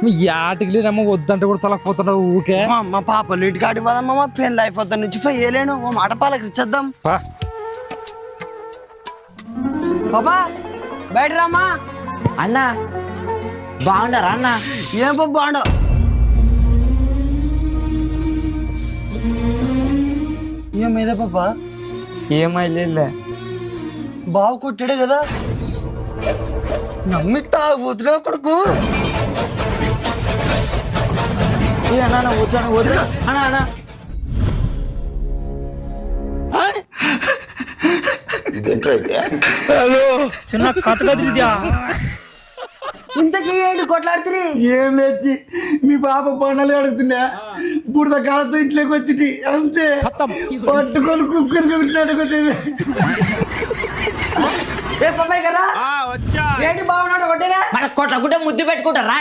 మీ యాటికి లేనమ్మ వద్దంటే కూడా తొలకపోతున్నావు ఊకే. మా పాపలు ఇంటికి ఆడి పోదామా పెన్ లైఫ్ వద్ద నుంచి వేయలేను ఓ మాట పాలకి ఇచ్చేద్దాం. పాపా బయట రామ్మా. అన్న బాగుండరా అన్న? ఏం పాప బాగుండ ఏమైందా పాప? ఏమైలే బావు కొట్టాడే కదా నమ్మి తాగుతున్నా కొడుకు. అన్న వద్దు వద్దు అన్న అన్న చిన్న కథ కదిరిద్యా. ఇంతకీ ఏంటి కొట్లాడుతుంది? ఏం లేచి మీ పాప పండలు అడుగుతున్నా బుడద కాళ్ళతో ఇంట్లోకి వచ్చి అంతే పట్టుకొని కుక్కరికి కొట్టేది. ఏ పప్పాయి కదా ఏంటి బాగున్నాడు కొట్టేనా? మన కొట్ల గుడ్డ ముద్దు పెట్టుకుంటారా?